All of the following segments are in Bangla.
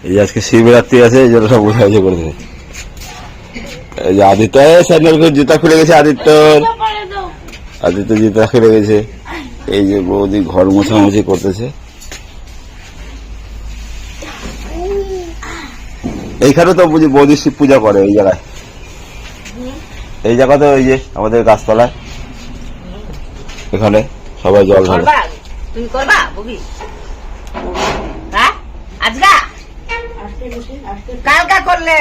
এই আজকে শিবরাত্রি আছে, এই জন্য সব বসে করেছে। এই যে আদিত্য স্যান্ডেল জুতা খুলে গেছে, আদিত্য জুতা খুলে গেছে। এই যে বৌদি ঘর মোছামুছি করতেছে। এইখানে তো বুঝি বৌদি শিব পূজা করে এই জায়গায়, এই জায়গাতে ওই যে আমাদের গাছতলায়, এখানে সবাই জল ঢালে। তুমি করবা ববি? হ্যাঁ আজকা কালকা করলে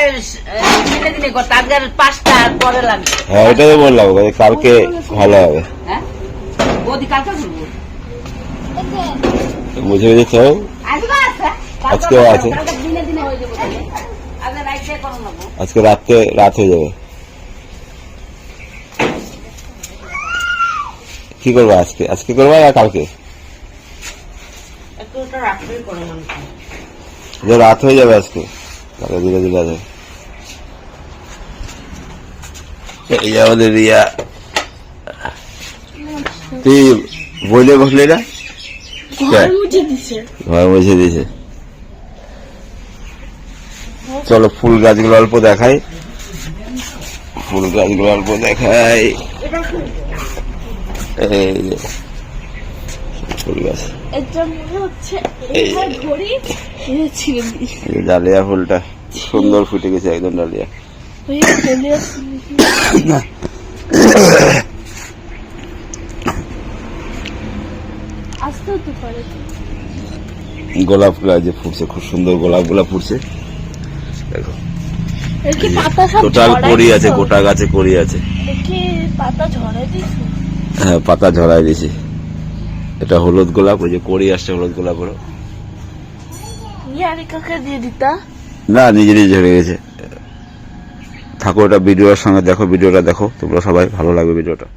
দিনে দিনে করতে, আজকে 5টা পরে লাগবে। হ্যাঁ এটাই তো বললাম, কালকে ভালো হবে। হ্যাঁ বৌদি কালকা করবো, বুঝে বুঝে তো আজকেও আছে। দিনে দিনে হয়ে যাবে, আজকে রাইতে করো না। আজকে রাত হয়ে যাবে। কি করবো আজকে করবো না কালকে? রাত হয়ে যাবে আজকে, কালকে ধীরে ধীরে আছে। এই আমাদের রিয়া, তুই বইলে বসলি না? ঘর মুছে দিছে। চলো ফুল গাছগুলো অল্প দেখাই, ফুল গাছগুলো অল্প দেখাই। এই যে ফুল গাছ, ডালিয়া ফুলটা সুন্দর ফুটে গেছে একদম, ডালিয়া। গোলাপ গুলা যে ফুটছে, খুব সুন্দর গোলাপ গুলা ফুটছে। দেখো টোটাল কড়ি আছে, গোটা গাছে কড়ি আছে। হ্যাঁ পাতা ঝরাই দিয়েছি। এটা হলুদ গোলাপ, ওই যে কড়ি আসছে হলুদ গোলাপ। না নিজে নিজে ঝরে গেছে। থাকো, ওটা ভিডিওর সঙ্গে দেখো, ভিডিওটা দেখো তোমরা সবাই, ভালো লাগবে ভিডিওটা।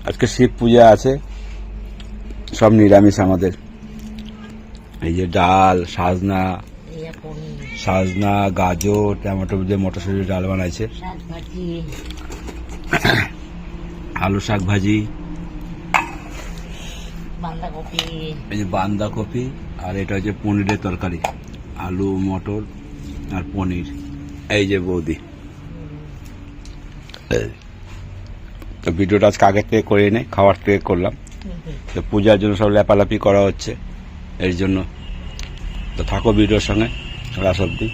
আজকে শিব পূজা আছে, সব নিরামিষ আমাদের। এই যে ডাল, সাজনা, গাজর, টমেটো দিয়ে মটরশুঁটির ডাল বানাইছে, আলু শাক ভাজি, এই যে বাঁধাকপি, আর এটা হচ্ছে পনিরের তরকারি, আলু মটর আর পনির। এই যে বৌদি, তো ভিডিওটা আজকে আগের থেকে করে নেই, খাওয়ার থেকে করলাম। তো পূজার জন্য সব লেপালাপি করা হচ্ছে, এর জন্য। তো থাকো ভিডিওর সঙ্গে রাত অবধি।